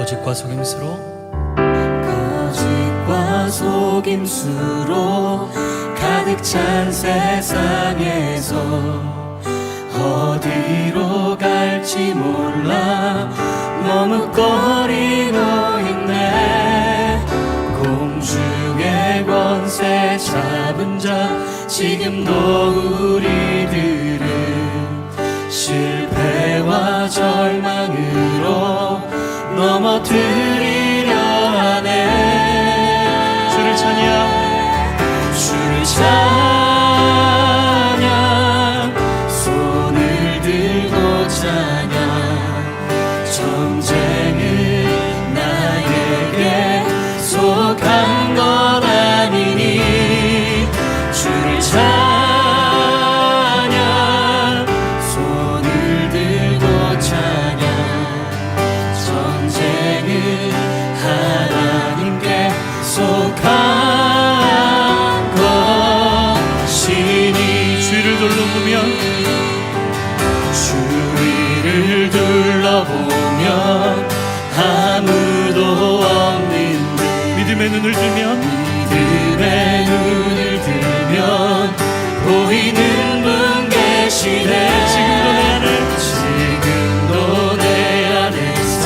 거짓과 속임수로 가득 찬 세상에서 어디로 갈지 몰라 머뭇거리고 있네. 공중의 권세 잡은 자 지금도 우리들은 실패와 절망으로 넘어뜨리려 하네. 주를 찬양 주를 찬양 손을 들고 찬양 전쟁은 나에게 속한 것 아니니 주를 찬양 손을 들고 찬양 전쟁은 하나님께 속한 주위를 둘러보면 아무도 없는 듯 믿음의 눈을 들면 보이는 분 계시네. 지금도 내 안에서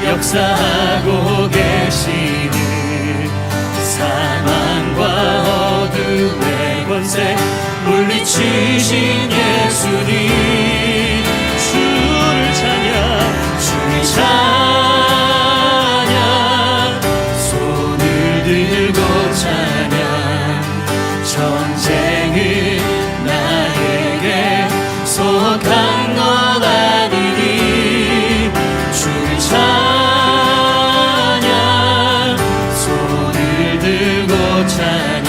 역사하고 계시는 사망과 어둠의 권세 물리치신 예수님. 주를 찬양 손을 들고 찬양 전쟁은 나에게 속한 것 아니니 주를 찬양 손을 들고 찬양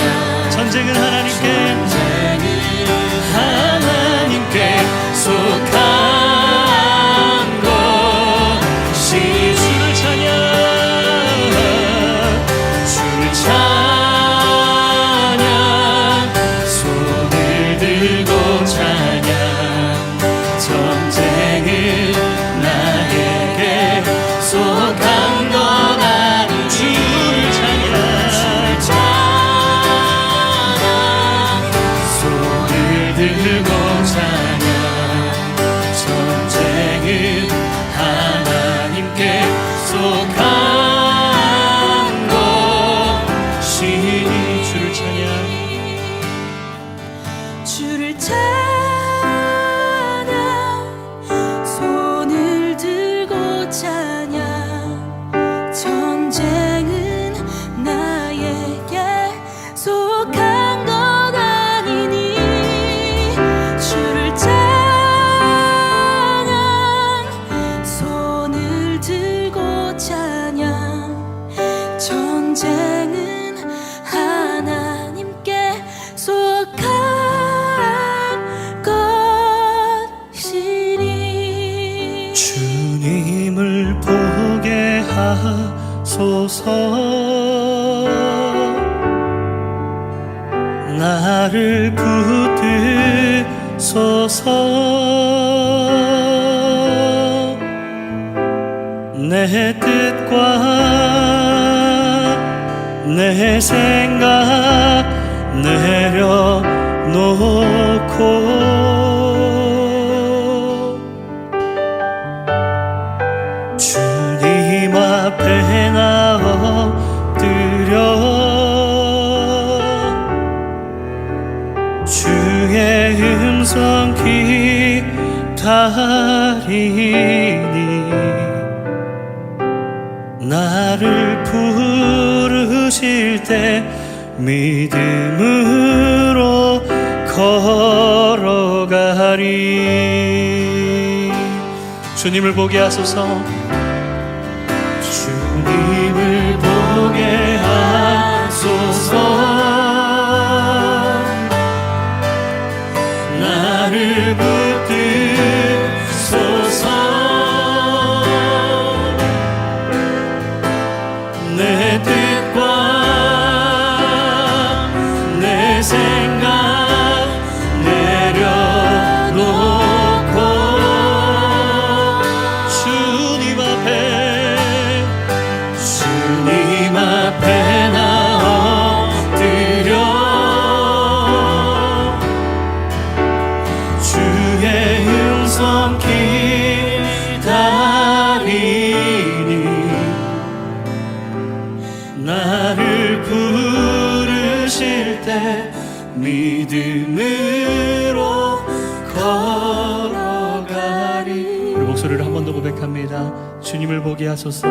전쟁은 하나님께 속한 것이 주를 찬양 손을 들고 찬양 전쟁은 나에게 속한 것 아닌 주를 찬양 손을 들고 찬양 전쟁은 하나님께 속한 것이니 주를 찬양 손을 들고 찬양 전쟁은 나에게 속한 것 아니니 주를 찬양 손을 들고 찬양 전쟁은 하나님께 속한 것이니 주님을 보게 하소서. 나를 붙드소서. 내 뜻과 내 생각 내려놓고 주님 앞에 나 엎드려 주의 음성 기다리니 나를 부르실 때 믿음으로 걸어가리. 주님을 보게 하소서. 주님을 보게 하소서. 나를 붙드소서. 내 뜻과 내 생각 내려놓고 주님 앞에 목소리를 한 번 더 고백합니다. 주님을 보게 하소서.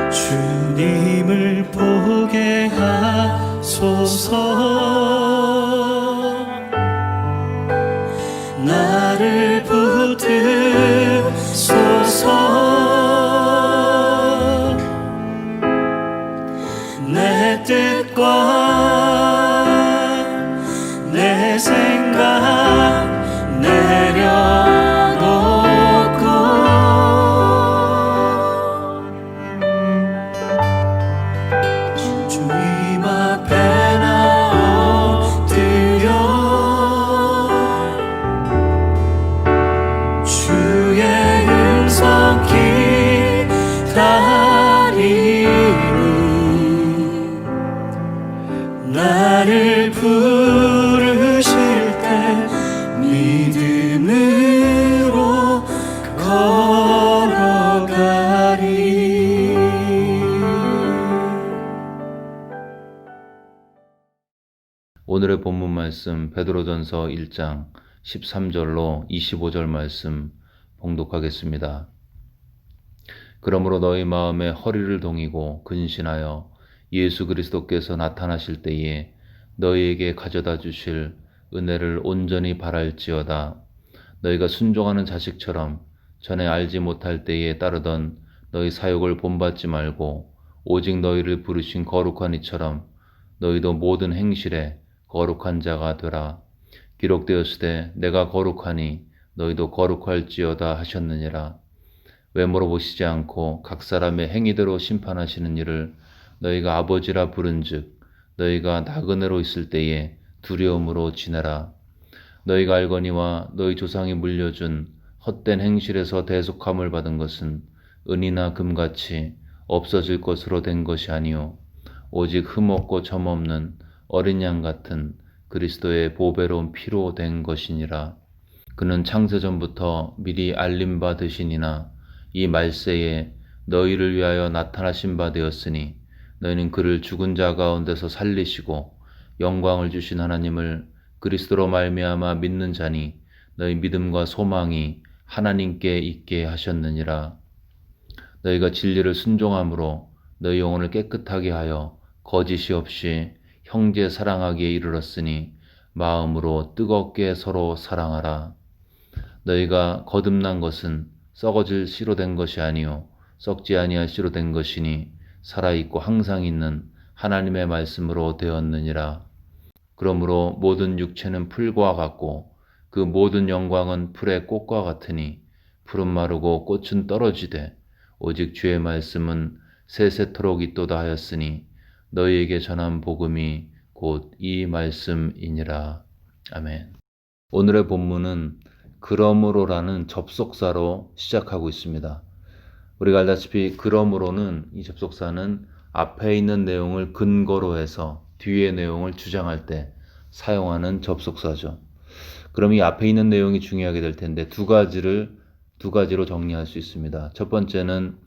주님을 보게 하소서. 나를 붙드소서. 내 뜻과 내 생각 내려놓고 주님 앞에 나 엎드려 주의 음성 기다리니 나를 부르실 때 믿음으로 걸어가리. 오늘의 본문 말씀 베드로전서 1장 13절로 25절 말씀 봉독하겠습니다. 그러므로 너희 마음에 허리를 동이고 근신하여 예수 그리스도께서 나타나실 때에 너희에게 가져다 주실 은혜를 온전히 바랄지어다. 너희가 순종하는 자식처럼 전에 알지 못할 때에 따르던 너희 사욕을 본받지 말고 오직 너희를 부르신 거룩한 이처럼 너희도 모든 행실에 거룩한 자가 되라. 기록되었으되 내가 거룩하니 너희도 거룩할지어다 하셨느니라. 외모로 보시지 않고 각 사람의 행위대로 심판하시는 이를 너희가 아버지라 부른즉 너희가 나그네로 있을 때에 두려움으로 지내라. 너희가 알거니와 너희 조상이 물려준 헛된 행실에서 대속함을 받은 것은 은이나 금같이 없어질 것으로 된 것이 아니요 오직 흠없고 점없는 어린 양 같은 그리스도의 보배로운 피로 된 것이니라. 그는 창세전부터 미리 알림받으시니나 이 말세에 너희를 위하여 나타나신 바 되었으니 너희는 그를 죽은 자 가운데서 살리시고 영광을 주신 하나님을 그리스도로 말미암아 믿는 자니 너희 믿음과 소망이 하나님께 있게 하셨느니라. 너희가 진리를 순종함으로 너희 영혼을 깨끗하게 하여 거짓이 없이 형제 사랑하기에 이르렀으니 마음으로 뜨겁게 서로 사랑하라. 너희가 거듭난 것은 썩어질 씨로 된 것이 아니요 썩지 아니할 씨로 된 것이니 살아있고 항상 있는 하나님의 말씀으로 되었느니라. 그러므로 모든 육체는 풀과 같고 그 모든 영광은 풀의 꽃과 같으니 풀은 마르고 꽃은 떨어지되 오직 주의 말씀은 세세토록 있도다 하였으니 너희에게 전한 복음이 곧 이 말씀이니라. 아멘. 오늘의 본문은 그러므로라는 접속사로 시작하고 있습니다. 우리가 알다시피 그러므로는 이 접속사는 앞에 있는 내용을 근거로 해서 뒤의 내용을 주장할 때 사용하는 접속사죠. 그럼 이 앞에 있는 내용이 중요하게 될 텐데 두 가지로 정리할 수 있습니다. 첫 번째는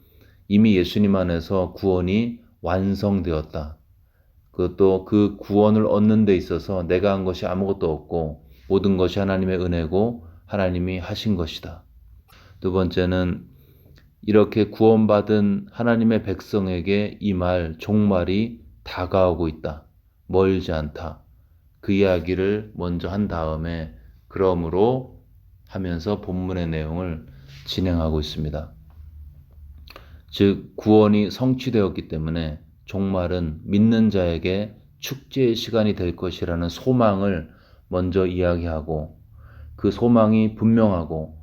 이미 예수님 안에서 구원이 완성되었다. 그것도 그 구원을 얻는 데 있어서 내가 한 것이 아무것도 없고 모든 것이 하나님의 은혜고 하나님이 하신 것이다. 두 번째는 이렇게 구원받은 하나님의 백성에게 이 말, 종말이 다가오고 있다. 멀지 않다. 그 이야기를 먼저 한 다음에 그러므로 하면서 본문의 내용을 진행하고 있습니다. 즉 구원이 성취되었기 때문에 종말은 믿는 자에게 축제의 시간이 될 것이라는 소망을 먼저 이야기하고 그 소망이 분명하고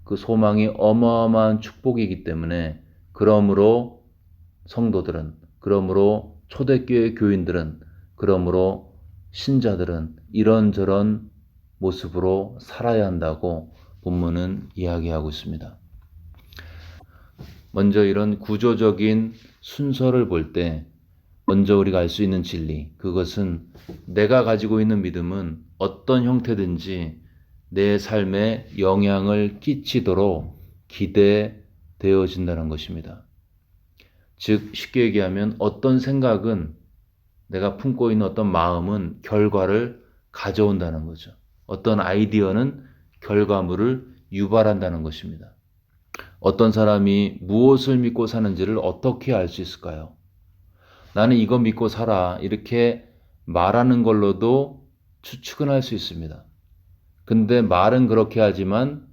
그 소망이 어마어마한 축복이기 때문에 그러므로 성도들은, 그러므로 초대교회 교인들은, 그러므로 신자들은 이런저런 모습으로 살아야 한다고 본문은 이야기하고 있습니다. 먼저 이런 구조적인 순서를 볼 때 먼저 우리가 알 수 있는 진리, 그것은 내가 가지고 있는 믿음은 어떤 형태든지 내 삶에 영향을 끼치도록 기대되어진다는 것입니다. 즉 쉽게 얘기하면 어떤 생각은 내가 품고 있는 어떤 마음은 결과를 가져온다는 거죠. 어떤 아이디어는 결과물을 유발한다는 것입니다. 어떤 사람이 무엇을 믿고 사는지를 어떻게 알 수 있을까요? 나는 이거 믿고 살아. 이렇게 말하는 걸로도 추측은 할 수 있습니다. 근데 말은 그렇게 하지만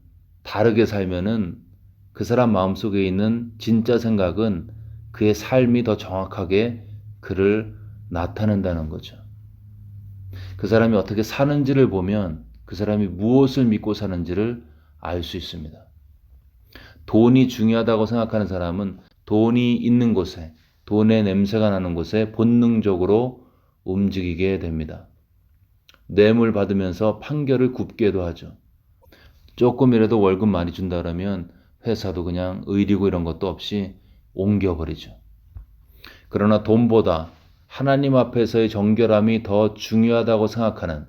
다르게 살면은 그 사람 마음속에 있는 진짜 생각은 그의 삶이 더 정확하게 그를 나타낸다는 거죠. 그 사람이 어떻게 사는지를 보면 그 사람이 무엇을 믿고 사는지를 알 수 있습니다. 돈이 중요하다고 생각하는 사람은 돈이 있는 곳에, 돈의 냄새가 나는 곳에 본능적으로 움직이게 됩니다. 뇌물 받으면서 판결을 굽게도 하죠. 조금이라도 월급 많이 준다 그러면 회사도 그냥 의리고 이런 것도 없이 옮겨버리죠. 그러나 돈보다 하나님 앞에서의 정결함이 더 중요하다고 생각하는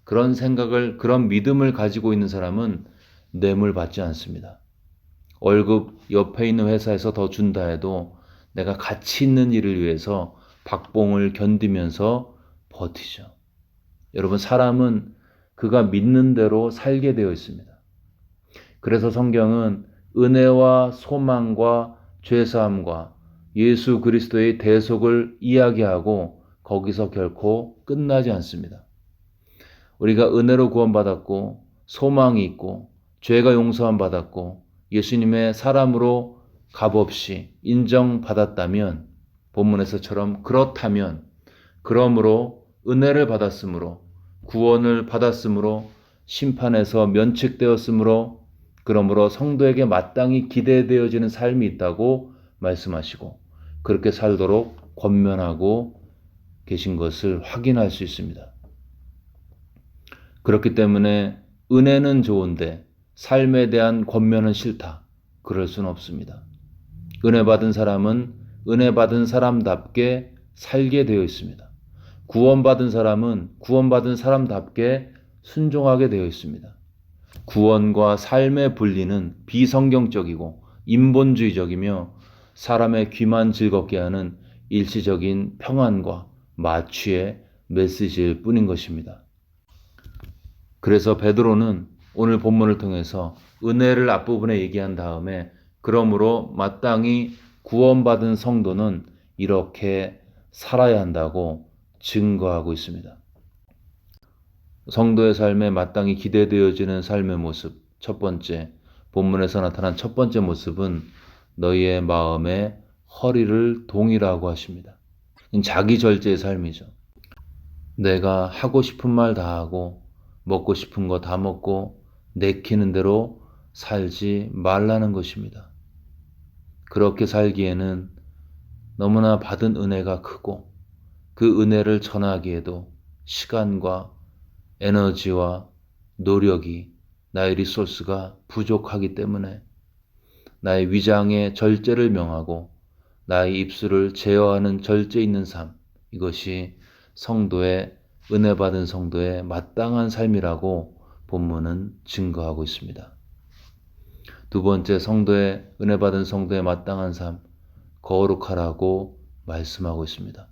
그런 생각을, 그런 믿음을 가지고 있는 사람은 뇌물 받지 않습니다. 월급 옆에 있는 회사에서 더 준다 해도 내가 가치 있는 일을 위해서 박봉을 견디면서 버티죠. 여러분, 사람은 그가 믿는 대로 살게 되어 있습니다. 그래서 성경은 은혜와 소망과 죄사함과 예수 그리스도의 대속을 이야기하고 거기서 결코 끝나지 않습니다. 우리가 은혜로 구원받았고 소망이 있고 죄가 용서함 받았고 예수님의 사람으로 값없이 인정받았다면, 본문에서처럼 그렇다면, 그러므로 은혜를 받았으므로, 구원을 받았으므로, 심판에서 면책되었으므로, 그러므로 성도에게 마땅히 기대되어지는 삶이 있다고 말씀하시고 그렇게 살도록 권면하고 계신 것을 확인할 수 있습니다. 그렇기 때문에 은혜는 좋은데 삶에 대한 권면은 싫다. 그럴 수는 없습니다. 은혜 받은 사람은 은혜 받은 사람답게 살게 되어 있습니다. 구원받은 사람은 구원받은 사람답게 순종하게 되어 있습니다. 구원과 삶의 분리는 비성경적이고 인본주의적이며 사람의 귀만 즐겁게 하는 일시적인 평안과 마취의 메시지일 뿐인 것입니다. 그래서 베드로는 오늘 본문을 통해서 은혜를 앞부분에 얘기한 다음에 그러므로 마땅히 구원받은 성도는 이렇게 살아야 한다고 증거하고 있습니다. 성도의 삶에 마땅히 기대되어지는 삶의 모습, 첫 번째, 본문에서 나타난 첫 번째 모습은 너희의 마음에 허리를 동이라고 하십니다. 자기 절제의 삶이죠. 내가 하고 싶은 말 다 하고 먹고 싶은 거 다 먹고 내키는 대로 살지 말라는 것입니다. 그렇게 살기에는 너무나 받은 은혜가 크고 그 은혜를 전하기에도 시간과 에너지와 노력이, 나의 리소스가 부족하기 때문에 나의 위장에 절제를 명하고 나의 입술을 제어하는 절제 있는 삶, 이것이 성도의, 은혜 받은 성도의 마땅한 삶이라고 본문은 증거하고 있습니다. 두 번째, 성도의, 은혜 받은 성도의 마땅한 삶, 거룩하라고 말씀하고 있습니다.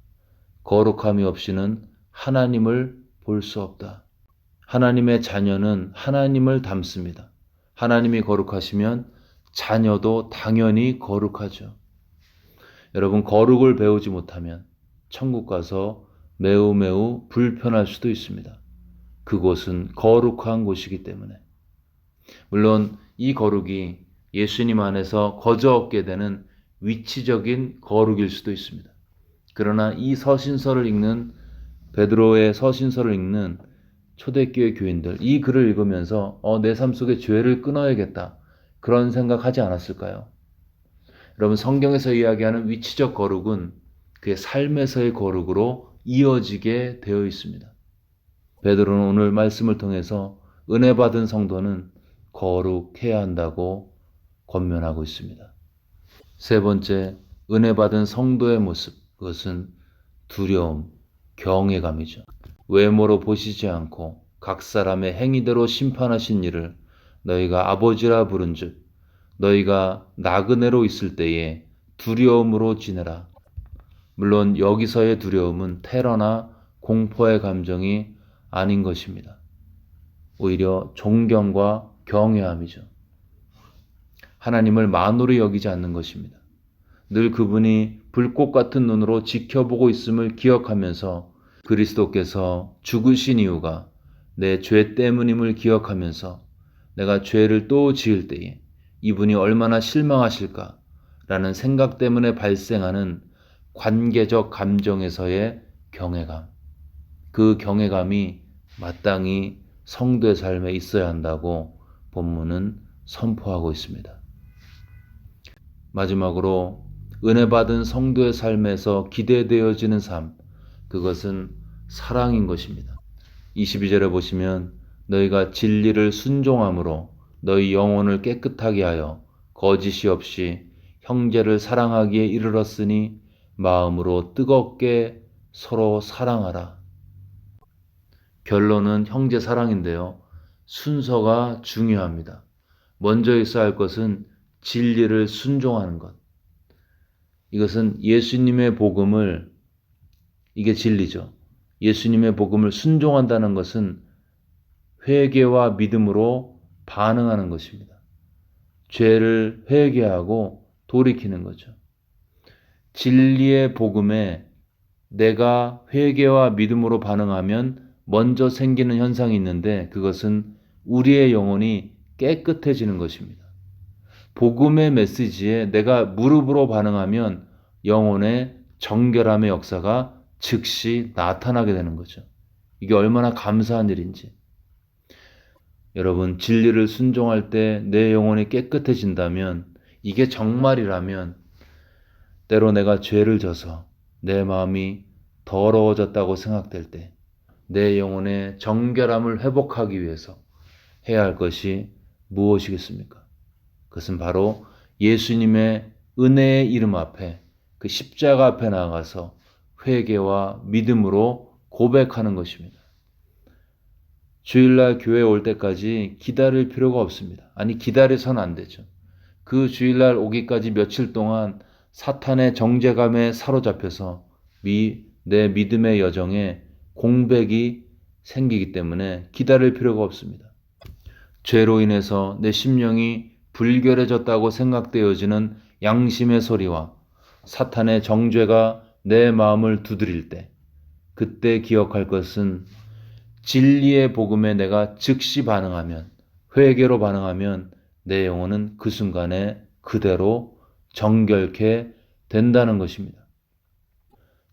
거룩함이 없이는 하나님을 볼 수 없다. 하나님의 자녀는 하나님을 닮습니다. 하나님이 거룩하시면 자녀도 당연히 거룩하죠. 여러분, 거룩을 배우지 못하면 천국 가서 매우 불편할 수도 있습니다. 그곳은 거룩한 곳이기 때문에. 물론 이 거룩이 예수님 안에서 거저 얻게 되는 위치적인 거룩일 수도 있습니다. 그러나 이 서신서를 읽는, 베드로의 서신서를 읽는 초대교회 교인들, 이 글을 읽으면서 내 삶 속에 죄를 끊어야겠다, 그런 생각하지 않았을까요? 여러분, 성경에서 이야기하는 위치적 거룩은 그의 삶에서의 거룩으로 이어지게 되어 있습니다. 베드로는 오늘 말씀을 통해서 은혜 받은 성도는 거룩해야 한다고 권면하고 있습니다. 세 번째, 은혜 받은 성도의 모습, 그것은 두려움, 경외감이죠. 외모로 보시지 않고 각 사람의 행위대로 심판하신 이를 너희가 아버지라 부른즉 너희가 나그네로 있을 때에 두려움으로 지내라. 물론 여기서의 두려움은 테러나 공포의 감정이 아닌 것입니다. 오히려 존경과 경외함이죠. 하나님을 만으로 여기지 않는 것입니다. 늘 그분이 불꽃 같은 눈으로 지켜보고 있음을 기억하면서 그리스도께서 죽으신 이유가 내 죄 때문임을 기억하면서 내가 죄를 또 지을 때에 이분이 얼마나 실망하실까라는 생각 때문에 발생하는 관계적 감정에서의 경외감. 그 경외감이 마땅히 성도의 삶에 있어야 한다고 본문은 선포하고 있습니다. 마지막으로 은혜 받은 성도의 삶에서 기대되어지는 삶, 그것은 사랑인 것입니다. 22절에 보시면 너희가 진리를 순종함으로 너희 영혼을 깨끗하게 하여 거짓이 없이 형제를 사랑하기에 이르렀으니 마음으로 뜨겁게 서로 사랑하라. 결론은 형제 사랑인데요. 순서가 중요합니다. 먼저 있어야 할 것은 진리를 순종하는 것. 이것은 예수님의 복음을, 이게 진리죠. 예수님의 복음을 순종한다는 것은 회개와 믿음으로 반응하는 것입니다. 죄를 회개하고 돌이키는 거죠. 진리의 복음에 내가 회개와 믿음으로 반응하면 먼저 생기는 현상이 있는데 그것은 우리의 영혼이 깨끗해지는 것입니다. 복음의 메시지에 내가 무릎으로 반응하면 영혼의 정결함의 역사가 즉시 나타나게 되는 거죠. 이게 얼마나 감사한 일인지. 여러분, 진리를 순종할 때 내 영혼이 깨끗해진다면, 이게 정말이라면 때로 내가 죄를 져서 내 마음이 더러워졌다고 생각될 때 내 영혼의 정결함을 회복하기 위해서 해야 할 것이 무엇이겠습니까? 그것은 바로 예수님의 은혜의 이름 앞에, 그 십자가 앞에 나아가서 회개와 믿음으로 고백하는 것입니다. 주일날 교회에 올 때까지 기다릴 필요가 없습니다. 아니, 기다려서는 안 되죠. 그 주일날 오기까지 며칠 동안 사탄의 정죄감에 사로잡혀서 내 믿음의 여정에 공백이 생기기 때문에 기다릴 필요가 없습니다. 죄로 인해서 내 심령이 불결해졌다고 생각되어지는 양심의 소리와 사탄의 정죄가 내 마음을 두드릴 때, 그때 기억할 것은 진리의 복음에 내가 즉시 반응하면, 회개로 반응하면 내 영혼은 그 순간에 그대로 정결케 된다는 것입니다.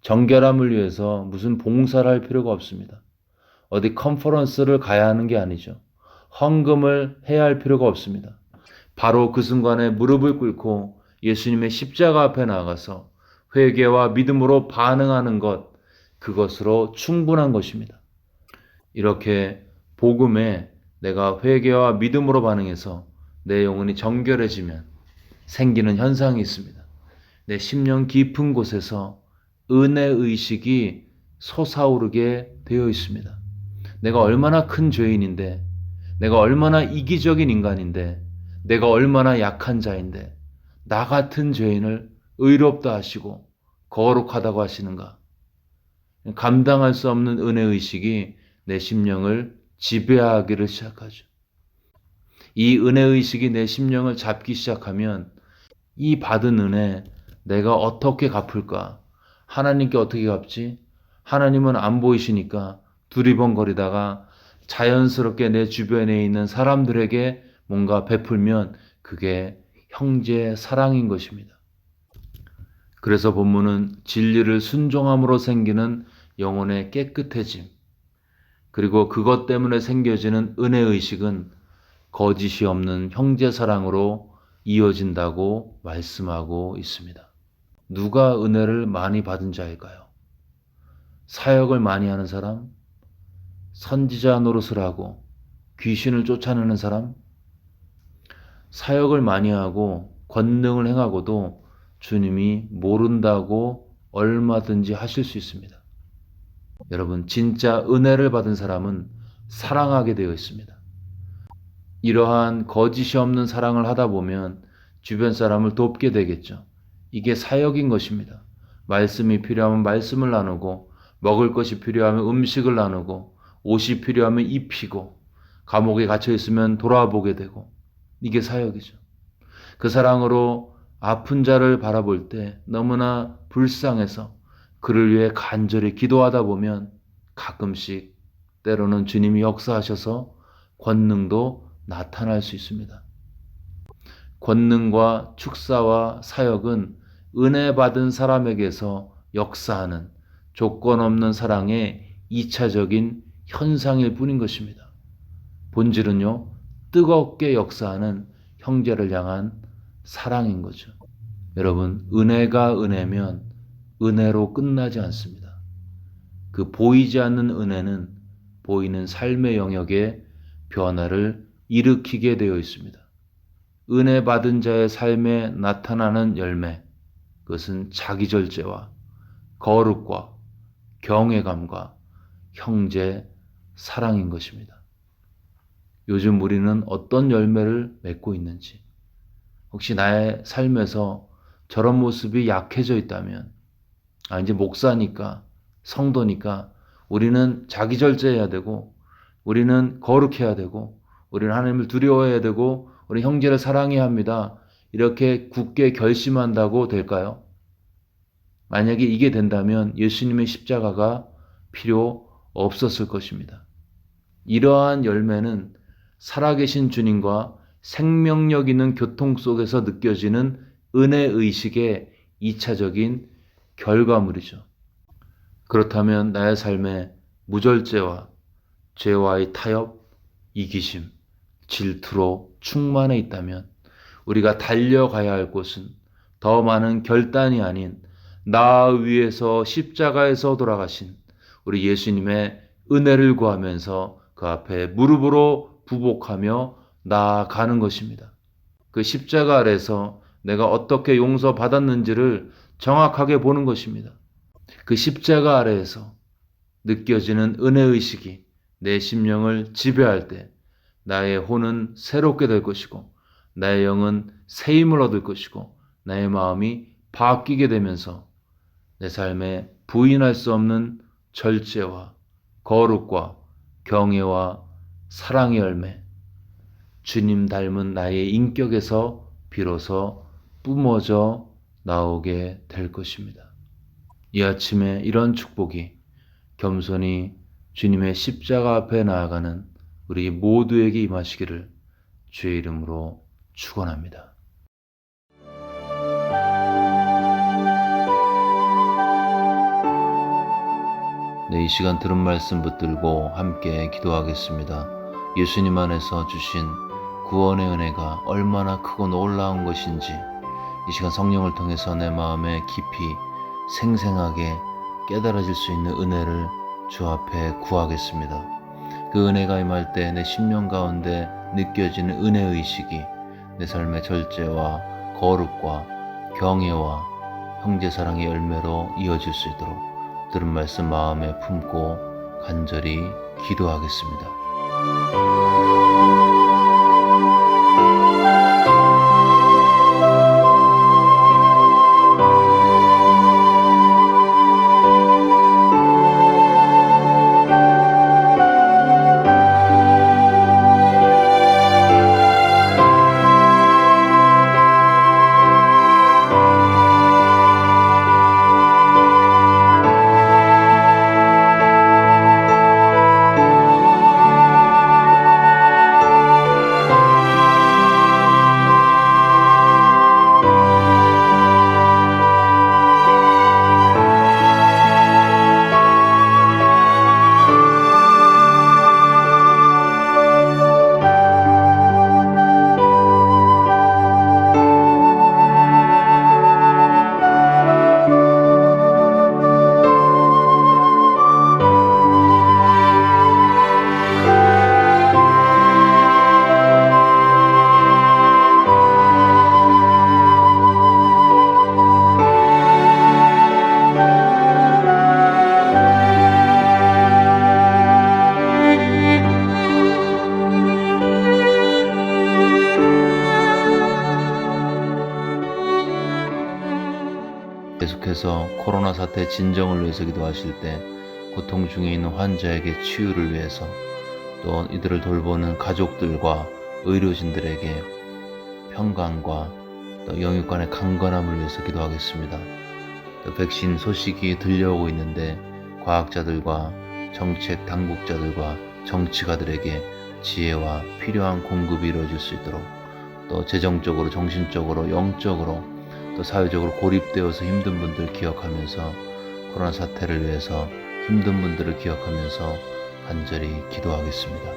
정결함을 위해서 무슨 봉사를 할 필요가 없습니다. 어디 컨퍼런스를 가야 하는 게 아니죠. 헌금을 해야 할 필요가 없습니다. 바로 그 순간에 무릎을 꿇고 예수님의 십자가 앞에 나가서 회개와 믿음으로 반응하는 것, 그것으로 충분한 것입니다. 이렇게 복음에 내가 회개와 믿음으로 반응해서 내 영혼이 정결해지면 생기는 현상이 있습니다. 내 심령 깊은 곳에서 은혜의식이 솟아오르게 되어 있습니다. 내가 얼마나 큰 죄인인데, 내가 얼마나 이기적인 인간인데, 내가 얼마나 약한 자인데 나 같은 죄인을 의롭다 하시고 거룩하다고 하시는가. 감당할 수 없는 은혜의식이 내 심령을 지배하기를 시작하죠. 이 은혜의식이 내 심령을 잡기 시작하면 이 받은 은혜 내가 어떻게 갚을까? 하나님께 어떻게 갚지? 하나님은 안 보이시니까 두리번거리다가 자연스럽게 내 주변에 있는 사람들에게 뭔가 베풀면 그게 형제의 사랑인 것입니다. 그래서 본문은 진리를 순종함으로 생기는 영혼의 깨끗해짐, 그리고 그것 때문에 생겨지는 은혜의식은 거짓이 없는 형제 사랑으로 이어진다고 말씀하고 있습니다. 누가 은혜를 많이 받은 자일까요? 사역을 많이 하는 사람? 선지자 노릇을 하고 귀신을 쫓아내는 사람? 사역을 많이 하고 권능을 행하고도 주님이 모른다고 얼마든지 하실 수 있습니다. 여러분, 진짜 은혜를 받은 사람은 사랑하게 되어 있습니다. 이러한 거짓이 없는 사랑을 하다 보면 주변 사람을 돕게 되겠죠. 이게 사역인 것입니다. 말씀이 필요하면 말씀을 나누고, 먹을 것이 필요하면 음식을 나누고, 옷이 필요하면 입히고, 감옥에 갇혀 있으면 돌아보게 되고, 이게 사역이죠. 그 사랑으로 아픈 자를 바라볼 때 너무나 불쌍해서 그를 위해 간절히 기도하다 보면 가끔씩 때로는 주님이 역사하셔서 권능도 나타날 수 있습니다. 권능과 축사와 사역은 은혜 받은 사람에게서 역사하는 조건 없는 사랑의 2차적인 현상일 뿐인 것입니다. 본질은요, 뜨겁게 역사하는 형제를 향한 사랑인 거죠. 여러분, 은혜가 은혜면 은혜로 끝나지 않습니다. 그 보이지 않는 은혜는 보이는 삶의 영역에 변화를 일으키게 되어 있습니다. 은혜 받은 자의 삶에 나타나는 열매, 그것은 자기절제와 거룩과 경외감과 형제 사랑인 것입니다. 요즘 우리는 어떤 열매를 맺고 있는지, 혹시 나의 삶에서 저런 모습이 약해져 있다면, 이제 목사니까, 성도니까 우리는 자기절제해야 되고, 우리는 거룩해야 되고, 우리는 하나님을 두려워해야 되고, 우리 형제를 사랑해야 합니다. 이렇게 굳게 결심한다고 될까요? 만약에 이게 된다면 예수님의 십자가가 필요 없었을 것입니다. 이러한 열매는 살아계신 주님과 생명력 있는 교통 속에서 느껴지는 은혜의식의 2차적인 결과물이죠. 그렇다면 나의 삶에 무절제와 죄와의 타협, 이기심, 질투로 충만해 있다면 우리가 달려가야 할 곳은 더 많은 결단이 아닌 나 위에서 십자가에서 돌아가신 우리 예수님의 은혜를 구하면서 그 앞에 무릎으로 부복하며 나아가는 것입니다. 그 십자가 아래서 내가 어떻게 용서받았는지를 정확하게 보는 것입니다. 그 십자가 아래에서 느껴지는 은혜의식이 내 심령을 지배할 때 나의 혼은 새롭게 될 것이고 나의 영은 새 힘을 얻을 것이고 나의 마음이 바뀌게 되면서 내 삶에 부인할 수 없는 절제와 거룩과 경외와 사랑의 열매, 주님 닮은 나의 인격에서 비로소 뿜어져 나오게 될 것입니다. 이 아침에 이런 축복이 겸손히 주님의 십자가 앞에 나아가는 우리 모두에게 임하시기를 주의 이름으로 축원합니다. 네, 이 시간 들은 말씀 붙들고 함께 기도하겠습니다. 예수님 안에서 주신 구원의 은혜가 얼마나 크고 놀라운 것인지 이 시간 성령을 통해서 내 마음에 깊이 생생하게 깨달아질 수 있는 은혜를 주 앞에 구하겠습니다. 그 은혜가 임할 때 내 심령 가운데 느껴지는 은혜의식이 내 삶의 절제와 거룩과 경외와 형제사랑의 열매로 이어질 수 있도록 들은 말씀 마음에 품고 간절히 기도하겠습니다. 계속해서 코로나 사태 진정을 위해서 기도하실 때 고통 중에 있는 환자에게 치유를 위해서 또 이들을 돌보는 가족들과 의료진들에게 평강과 또 영육간의 강건함을 위해서 기도하겠습니다. 또 백신 소식이 들려오고 있는데 과학자들과 정책 당국자들과 정치가들에게 지혜와 필요한 공급이 이루어질 수 있도록, 또 재정적으로, 정신적으로, 영적으로, 또 사회적으로 고립되어서 힘든 분들 기억하면서, 코로나 사태를 위해서 힘든 분들을 기억하면서 간절히 기도하겠습니다.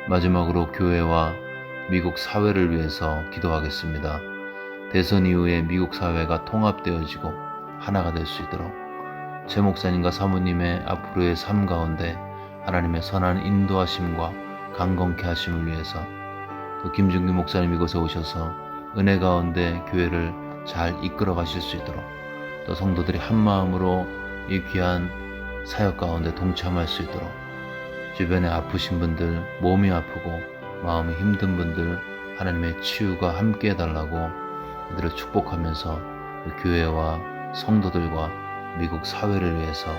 마지막으로 교회와 미국 사회를 위해서 기도하겠습니다. 대선 이후에 미국 사회가 통합되어지고 하나가 될 수 있도록, 최 목사님과 사모님의 앞으로의 삶 가운데 하나님의 선한 인도하심과 강건케 하심을 위해서, 또 김준규 목사님 이곳에 오셔서 은혜 가운데 교회를 잘 이끌어 가실 수 있도록, 또 성도들이 한 마음으로 이 귀한 사역 가운데 동참할 수 있도록, 주변에 아프신 분들, 몸이 아프고 마음이 힘든 분들 하나님의 치유가 함께 해달라고 이들을 축복하면서 교회와 성도들과 미국 사회를 위해서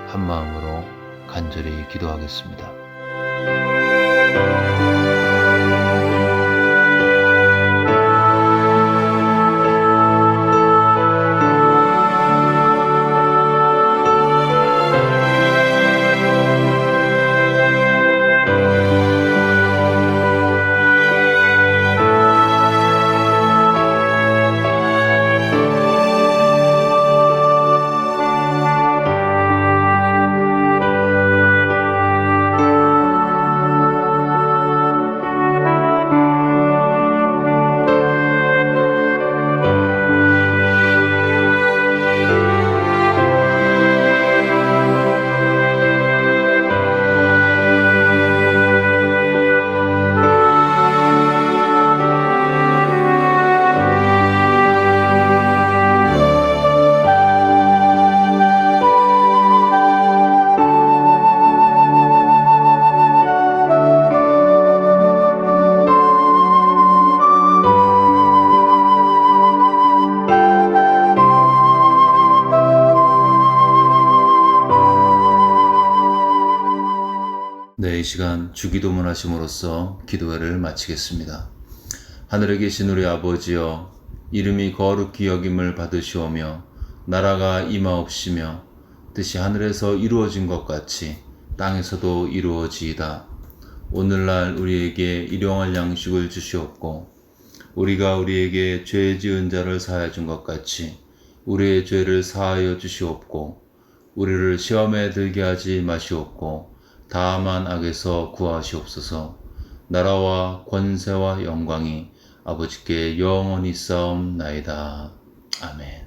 한 마음으로 간절히 기도하겠습니다. 네, 이 시간 주기도문 하심으로써 기도회를 마치겠습니다. 하늘에 계신 우리 아버지여, 이름이 거룩히 여김을 받으시오며 나라가 임하옵시며 뜻이 하늘에서 이루어진 것 같이 땅에서도 이루어지이다. 오늘날 우리에게 일용할 양식을 주시옵고, 우리가 우리에게 죄 지은 자를 사하여 준 것 같이 우리의 죄를 사하여 주시옵고, 우리를 시험에 들게 하지 마시옵고 다만 악에서 구하시옵소서. 나라와 권세와 영광이 아버지께 영원히 싸움나이다. 아멘.